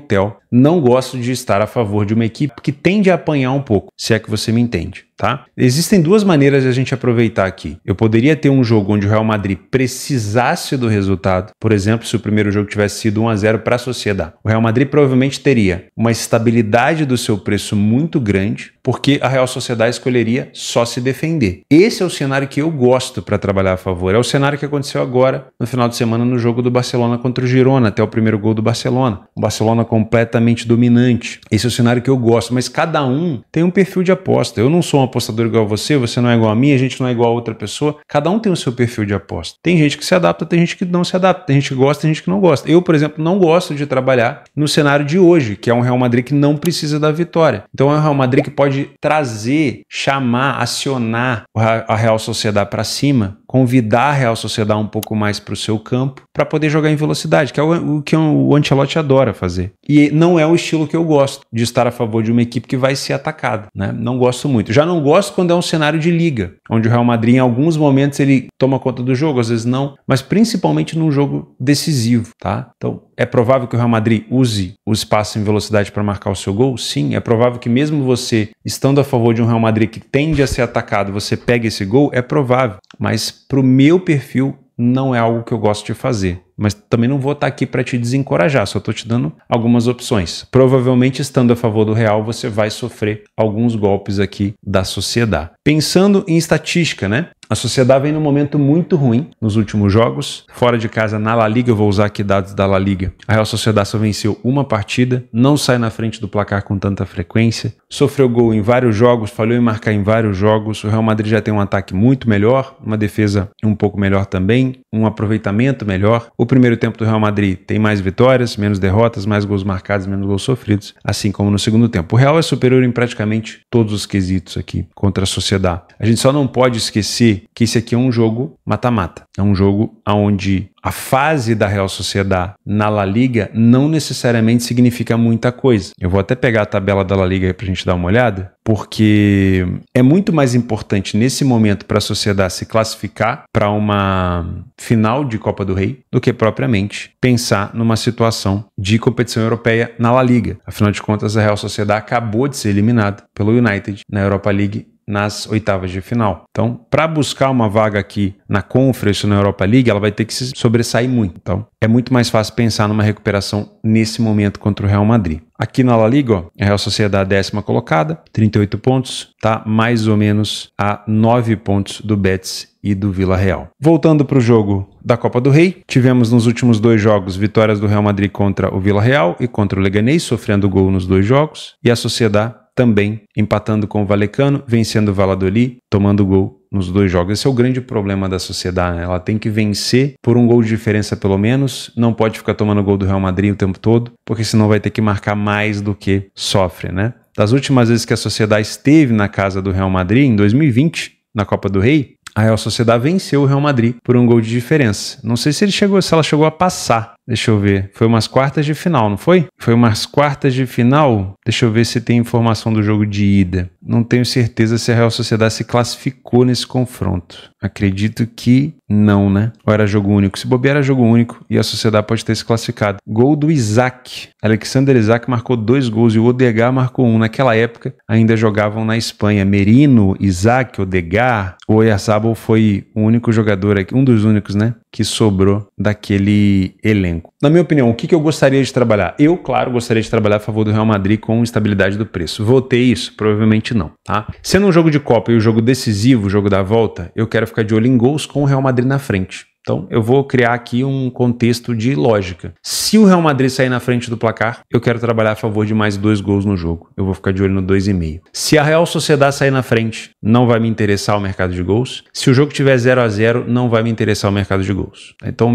Theo, não gosto de estar a favor de uma equipe que tende a apanhar um pouco, se é que você me entende. tá? Existem duas maneiras de a gente aproveitar aqui. Eu poderia ter um jogo onde o Real Madrid precisasse do resultado, por exemplo, se o primeiro jogo tivesse sido 1-0 para a Sociedad. O Real Madrid provavelmente teria uma estabilidade do seu preço muito grande, porque a Real Sociedad escolheria só se defender. Esse é o cenário que eu gosto para trabalhar a favor. É o cenário que aconteceu agora no final de semana no jogo do Barcelona contra o Girona, até o primeiro gol do Barcelona. O Barcelona completamente dominante. Esse é o cenário que eu gosto, mas cada um tem um perfil de aposta. Eu não sou um apostador igual a você não é igual a mim, a gente não é igual a outra pessoa. Cada um tem o seu perfil de aposta. Tem gente que se adapta, tem gente que não se adapta, tem gente que gosta, tem gente que não gosta. Eu, por exemplo, não gosto de trabalhar no cenário de hoje, que é um Real Madrid que não precisa da vitória. Então é um Real Madrid que pode trazer, chamar, acionar a Real Sociedad para cima, convidar a Real Sociedad um pouco mais para o seu campo para poder jogar em velocidade, que é o que o Ancelotti adora fazer. E não é o estilo que eu gosto, de estar a favor de uma equipe que vai ser atacada, né? Não gosto muito. Já não gosto quando é um cenário de liga, onde o Real Madrid em alguns momentos ele toma conta do jogo, às vezes não, mas principalmente num jogo decisivo, tá? Então, é provável que o Real Madrid use o espaço em velocidade para marcar o seu gol? Sim. É provável que mesmo você estando a favor de um Real Madrid que tende a ser atacado, você pegue esse gol? É provável. Mas para o meu perfil não é algo que eu gosto de fazer. Mas também não vou estar aqui para te desencorajar, só estou te dando algumas opções. Provavelmente, estando a favor do Real, você vai sofrer alguns golpes aqui da Sociedad. Pensando em estatística, né? A Sociedad vem num momento muito ruim nos últimos jogos. Fora de casa, na La Liga, eu vou usar aqui dados da La Liga. A Real Sociedad só venceu uma partida, não sai na frente do placar com tanta frequência, sofreu gol em vários jogos, falhou em marcar em vários jogos. O Real Madrid já tem um ataque muito melhor, uma defesa um pouco melhor também, um aproveitamento melhor. O primeiro tempo do Real Madrid tem mais vitórias, menos derrotas, mais gols marcados, menos gols sofridos, assim como no segundo tempo. O Real é superior em praticamente todos os quesitos aqui contra a Sociedad. A gente só não pode esquecer que esse aqui é um jogo mata-mata. É um jogo onde a fase da Real Sociedad na La Liga não necessariamente significa muita coisa. Eu vou até pegar a tabela da La Liga aí pra gente dar uma olhada, porque é muito mais importante nesse momento para a Sociedad se classificar para uma final de Copa do Rei do que propriamente pensar numa situação de competição europeia na La Liga. Afinal de contas, a Real Sociedad acabou de ser eliminada pelo United na Europa League nas oitavas de final. Então, para buscar uma vaga aqui na Conference ou na Europa League, ela vai ter que se sobressair muito. Então, é muito mais fácil pensar numa recuperação nesse momento contra o Real Madrid. Aqui na La Liga, ó, a Real Sociedad 10ª colocada, 38 pontos, tá mais ou menos a 9 pontos do Betis e do Villarreal. Voltando para o jogo da Copa do Rei, tivemos nos últimos dois jogos vitórias do Real Madrid contra o Villarreal e contra o Leganés, sofrendo gol nos dois jogos, e a Sociedad também empatando com o Vallecano, vencendo o Valladolid, tomando gol nos dois jogos. Esse é o grande problema da Sociedad, né? Ela tem que vencer por um gol de diferença pelo menos, não pode ficar tomando gol do Real Madrid o tempo todo, porque senão vai ter que marcar mais do que sofre, né? Das últimas vezes que a Sociedad esteve na casa do Real Madrid, em 2020, na Copa do Rei, a Real Sociedad venceu o Real Madrid por um gol de diferença. Não sei se ela chegou a passar. Deixa eu ver. Foi umas quartas de final, não foi? Foi umas quartas de final. Deixa eu ver se tem informação do jogo de ida. Não tenho certeza se a Real Sociedad se classificou nesse confronto. Acredito que não, né? Ou era jogo único? Se bobear era jogo único e a Sociedad pode ter se classificado. Gol do Isaac. Alexander Isaac marcou 2 gols e o Odegaard marcou 1. Naquela época ainda jogavam na Espanha. Merino, Isaac, Odegaard. O Oyarzabal foi o único jogador aqui, um dos únicos, né? Que sobrou daquele elenco. Na minha opinião, o que eu gostaria de trabalhar? Eu, claro, gostaria de trabalhar a favor do Real Madrid com estabilidade do preço. Vou ter isso? Provavelmente não, tá? Sendo um jogo de Copa e o jogo decisivo, o jogo da volta, eu quero ficar de olho em gols com o Real Madrid na frente. Então, eu vou criar aqui um contexto de lógica. Se o Real Madrid sair na frente do placar, eu quero trabalhar a favor de mais 2 gols no jogo. Eu vou ficar de olho no 2,5. Se a Real Sociedad sair na frente, não vai me interessar o mercado de gols. Se o jogo tiver 0-0, não vai me interessar o mercado de gols. Então, o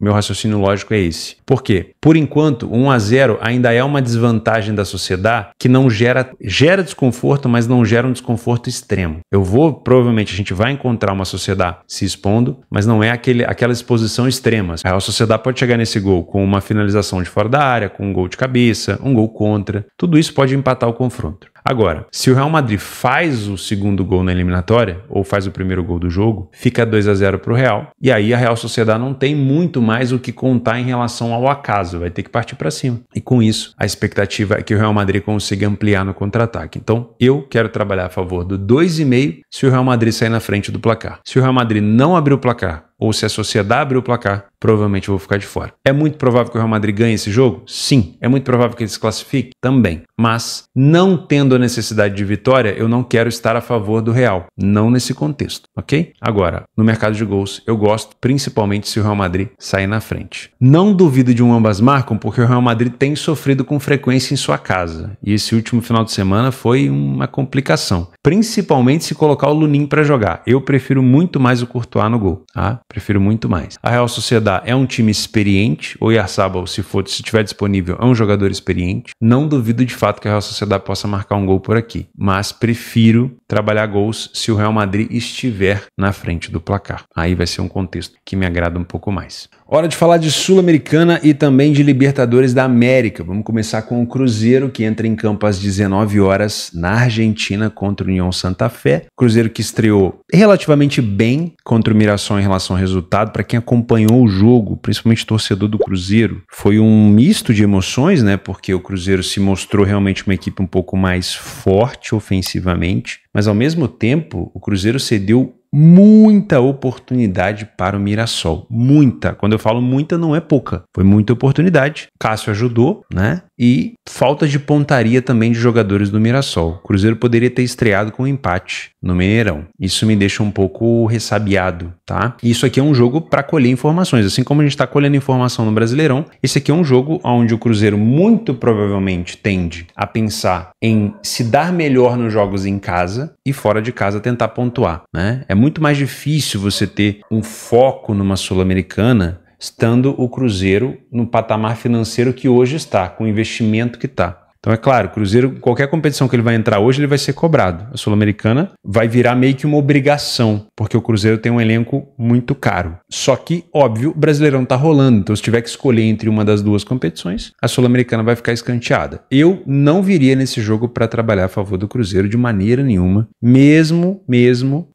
meu raciocínio lógico é esse. Por quê? Por enquanto, 1-0 ainda é uma desvantagem da Sociedad que não gera desconforto, mas não gera um desconforto extremo. Provavelmente, a gente vai encontrar uma Sociedad se expondo, mas não é aquela exposição extrema. A Real Sociedad pode chegar nesse gol com uma finalização de fora da área, com um gol de cabeça, um gol contra. Tudo isso pode empatar o confronto. Agora, se o Real Madrid faz o segundo gol na eliminatória, ou faz o primeiro gol do jogo, fica 2-0 para o Real, e aí a Real Sociedad não tem muito mais o que contar em relação ao acaso, vai ter que partir para cima. E com isso, a expectativa é que o Real Madrid consiga ampliar no contra-ataque. Então, eu quero trabalhar a favor do 2,5 se o Real Madrid sair na frente do placar. Se o Real Madrid não abrir o placar, ou se a Sociedad abrir o placar, provavelmente eu vou ficar de fora. É muito provável que o Real Madrid ganhe esse jogo? Sim. É muito provável que ele se classifique? Também. Mas, não tendo a necessidade de vitória, eu não quero estar a favor do Real. Não nesse contexto, ok? Agora, no mercado de gols, eu gosto principalmente se o Real Madrid sair na frente. Não duvido de um ambas marcam, porque o Real Madrid tem sofrido com frequência em sua casa. E esse último final de semana foi uma complicação. Principalmente se colocar o Lunin para jogar. Eu prefiro muito mais o Courtois no gol, tá? Prefiro muito mais. A Real Sociedad é um time experiente. O Oyarzabal, se estiver disponível, é um jogador experiente. Não duvido de fato que a Real Sociedad possa marcar um gol por aqui. Mas prefiro trabalhar gols se o Real Madrid estiver na frente do placar. Aí vai ser um contexto que me agrada um pouco mais. Hora de falar de Sul-Americana e também de Libertadores da América. Vamos começar com o Cruzeiro, que entra em campo às 19 horas na Argentina contra o Unión Santa Fé. Cruzeiro que estreou relativamente bem contra o Mirassol em relação ao resultado. Para quem acompanhou o jogo, principalmente torcedor do Cruzeiro, foi um misto de emoções, né? Porque o Cruzeiro se mostrou realmente uma equipe um pouco mais forte ofensivamente, mas ao mesmo tempo o Cruzeiro cedeu muita oportunidade para o Mirassol. Muita. Quando eu falo muita, não é pouca. Foi muita oportunidade. Cássio ajudou, né? E falta de pontaria também de jogadores do Mirassol. O Cruzeiro poderia ter estreado com um empate no Mineirão. Isso me deixa um pouco ressabiado, tá? Isso aqui é um jogo para colher informações. Assim como a gente está colhendo informação no Brasileirão, esse aqui é um jogo onde o Cruzeiro muito provavelmente tende a pensar em se dar melhor nos jogos em casa e fora de casa tentar pontuar, né? É muito mais difícil você ter um foco numa Sul-Americana estando o Cruzeiro no patamar financeiro que hoje está, com o investimento que está. Então é claro, o Cruzeiro, qualquer competição que ele vai entrar hoje, ele vai ser cobrado. A Sul-Americana vai virar meio que uma obrigação, porque o Cruzeiro tem um elenco muito caro. Só que, óbvio, o Brasileirão tá rolando, então se tiver que escolher entre uma das duas competições, a Sul-Americana vai ficar escanteada. Eu não viria nesse jogo para trabalhar a favor do Cruzeiro de maneira nenhuma, mesmo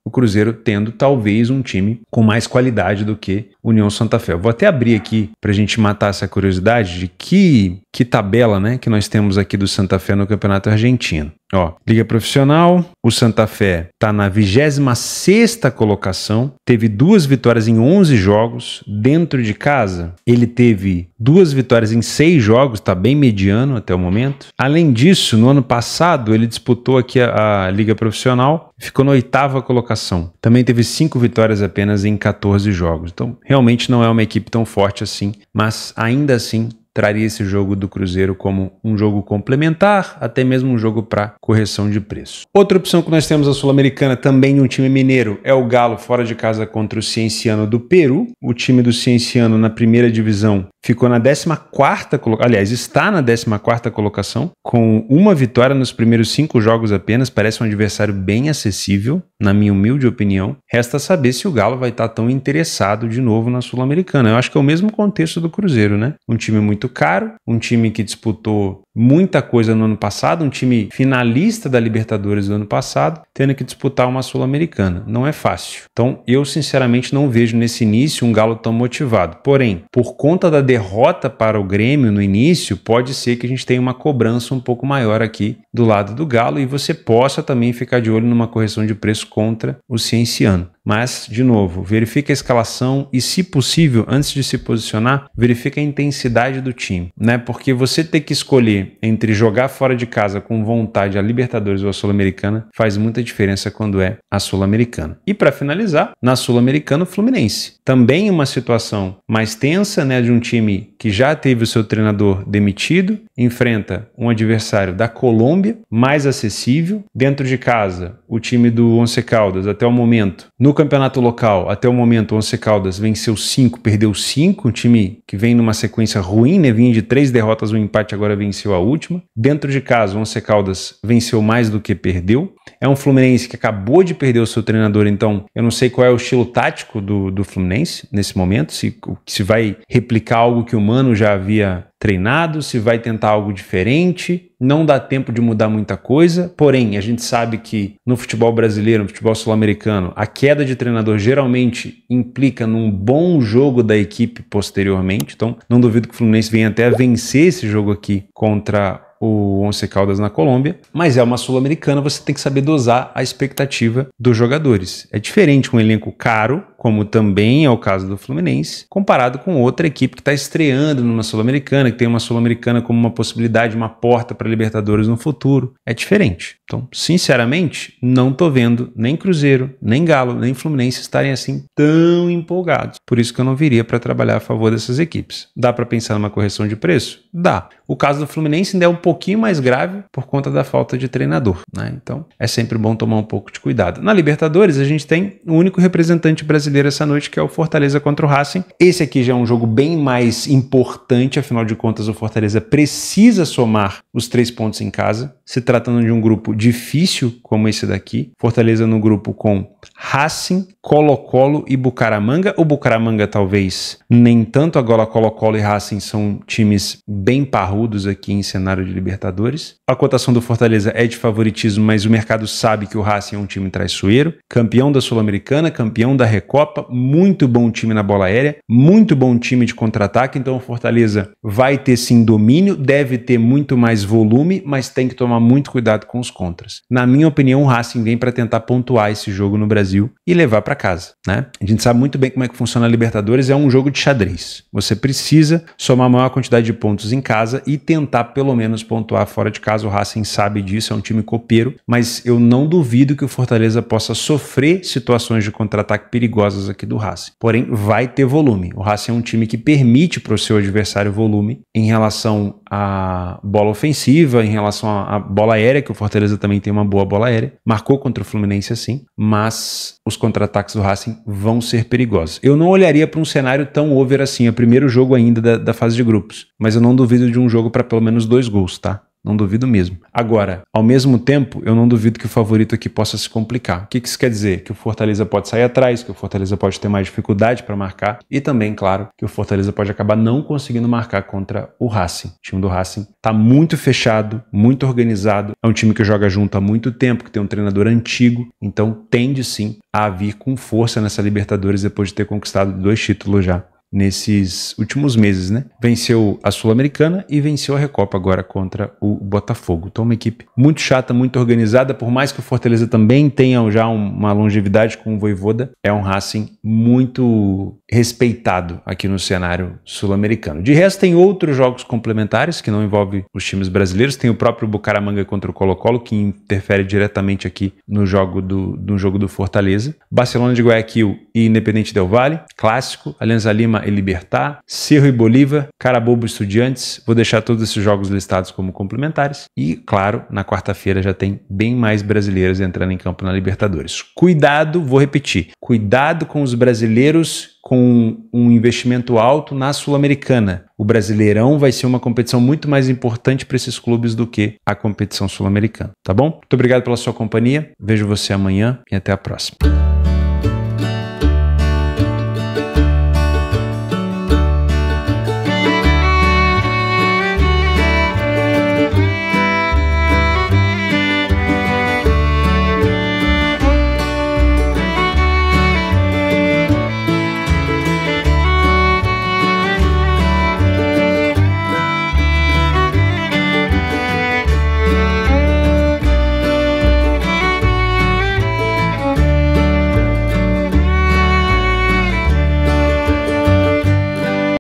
o Cruzeiro tendo talvez um time com mais qualidade do que o Unión Santa Fé. Eu vou até abrir aqui para a gente matar essa curiosidade de que tabela, né, que nós temos aqui do Santa Fé no Campeonato Argentino. Ó, Liga Profissional, o Santa Fé está na 26ª colocação, teve 2 vitórias em 11 jogos. Dentro de casa, ele teve 2 vitórias em 6 jogos, está bem mediano até o momento. Além disso, no ano passado, ele disputou aqui a Liga Profissional, ficou na 8ª colocação. Também teve 5 vitórias apenas em 14 jogos. Então, realmente não é uma equipe tão forte assim, mas ainda assim traria esse jogo do Cruzeiro como um jogo complementar, até mesmo um jogo para correção de preço. Outra opção que nós temos na Sul-Americana, também um time mineiro, é o Galo fora de casa contra o Cienciano do Peru. O time do Cienciano na primeira divisão ficou na 14ª colocação, aliás, está na 14ª colocação, com 1 vitória nos primeiros 5 jogos apenas. Parece um adversário bem acessível, na minha humilde opinião. Resta saber se o Galo vai estar tão interessado de novo na Sul-Americana. Eu acho que é o mesmo contexto do Cruzeiro, né? Um time muito caro, um time que disputou muita coisa no ano passado, um time finalista da Libertadores do ano passado, tendo que disputar uma Sul-Americana. Não é fácil. Então, eu sinceramente não vejo nesse início um Galo tão motivado. Porém, por conta da derrota para o Grêmio no início, pode ser que a gente tenha uma cobrança um pouco maior aqui do lado do Galo e você possa também ficar de olho numa correção de preço contra o Cienciano. Mas, de novo, verifique a escalação e, se possível, antes de se posicionar, verifique a intensidade do time, né? Porque você ter que escolher entre jogar fora de casa com vontade a Libertadores ou a Sul-Americana faz muita diferença quando é a Sul-Americana. E para finalizar, na Sul-Americana, o Fluminense. Também uma situação mais tensa, né? De um time que já teve o seu treinador demitido, enfrenta um adversário da Colômbia, mais acessível. Dentro de casa, o time do Once Caldas, até o momento, no campeonato local, até o momento, o Once Caldas venceu 5, perdeu 5, um time que vem numa sequência ruim, né? Vinha de 3 derrotas, um empate, agora venceu a última. Dentro de casa, o Once Caldas venceu mais do que perdeu. É um Fluminense que acabou de perder o seu treinador, então eu não sei qual é o estilo tático do Fluminense nesse momento, se vai replicar algo que o Mano já havia treinado, se vai tentar algo diferente. Não dá tempo de mudar muita coisa, porém a gente sabe que no futebol brasileiro, no futebol sul-americano, a queda de treinador geralmente implica num bom jogo da equipe posteriormente, então não duvido que o Fluminense venha até a vencer esse jogo aqui contra o Once Caldas na Colômbia, mas é uma Sul-Americana, você tem que saber dosar a expectativa dos jogadores. É diferente um elenco caro, como também é o caso do Fluminense, comparado com outra equipe que está estreando numa Sul-Americana, que tem uma Sul-Americana como uma possibilidade, uma porta para Libertadores no futuro. É diferente. Então, sinceramente, não tô vendo nem Cruzeiro, nem Galo, nem Fluminense estarem assim tão empolgados. Por isso que eu não viria para trabalhar a favor dessas equipes. Dá para pensar numa correção de preço? Dá. O caso do Fluminense ainda é um pouquinho mais grave por conta da falta de treinador, né? Então, é sempre bom tomar um pouco de cuidado. Na Libertadores, a gente tem o único representante brasileiro essa noite, que é o Fortaleza contra o Racing. Esse aqui já é um jogo bem mais importante, afinal de contas, o Fortaleza precisa somar os 3 pontos em casa, se tratando de um grupo difícil como esse daqui. Fortaleza no grupo com Racing, Colo-Colo e Bucaramanga. O Bucaramanga talvez nem tanto, agora Colo-Colo e Racing são times bem parrudos aqui em cenário de Libertadores. A cotação do Fortaleza é de favoritismo, mas o mercado sabe que o Racing é um time traiçoeiro, campeão da Sul-Americana, campeão da Recopa, muito bom time na bola aérea, muito bom time de contra-ataque, então o Fortaleza vai ter sim domínio, deve ter muito mais volume, mas tem que tomar muito cuidado com os contras. Na minha opinião, o Racing vem para tentar pontuar esse jogo no Brasil e levar para casa, né? A gente sabe muito bem como é que funciona a Libertadores, é um jogo de xadrez. Você precisa somar a maior quantidade de pontos em casa e tentar pelo menos pontuar fora de casa. O Racing sabe disso, é um time copeiro, mas eu não duvido que o Fortaleza possa sofrer situações de contra-ataque perigosas aqui do Racing. Porém, vai ter volume. O Racing é um time que permite para o seu adversário volume em relação à bola ofensiva, em relação à bola aérea, que o Fortaleza também tem uma boa bola aérea. Marcou contra o Fluminense assim, mas os contra-ataques do Racing vão ser perigosos. Eu não olharia para um cenário tão over assim, é o primeiro jogo ainda da fase de grupos, mas eu não duvido de um jogo para pelo menos 2 gols, tá? Não duvido mesmo. Agora, ao mesmo tempo, eu não duvido que o favorito aqui possa se complicar. O que isso quer dizer? Que o Fortaleza pode sair atrás, que o Fortaleza pode ter mais dificuldade para marcar e também, claro, que o Fortaleza pode acabar não conseguindo marcar contra o Racing. O time do Racing está muito fechado, muito organizado. É um time que joga junto há muito tempo, que tem um treinador antigo, então tende sim a vir com força nessa Libertadores depois de ter conquistado 2 títulos já nesses últimos meses, né? Venceu a Sul-Americana e venceu a Recopa agora contra o Botafogo. Então uma equipe muito chata, muito organizada, por mais que o Fortaleza também tenha já uma longevidade com o Vojvoda, é um Racing muito respeitado aqui no cenário sul-americano. De resto, tem outros jogos complementares que não envolvem os times brasileiros, tem o próprio Bucaramanga contra o Colo-Colo, que interfere diretamente aqui no jogo do Fortaleza. Barcelona de Guayaquil e Independente Del Valle, clássico. Alianza Lima e Libertad, Cerro e Bolívar, Carabobo e Estudiantes. Vou deixar todos esses jogos listados como complementares. E, claro, na quarta-feira já tem bem mais brasileiros entrando em campo na Libertadores. Cuidado, vou repetir, cuidado com os brasileiros com um investimento alto na Sul-Americana. O Brasileirão vai ser uma competição muito mais importante para esses clubes do que a competição sul-americana, tá bom? Muito obrigado pela sua companhia, vejo você amanhã e até a próxima.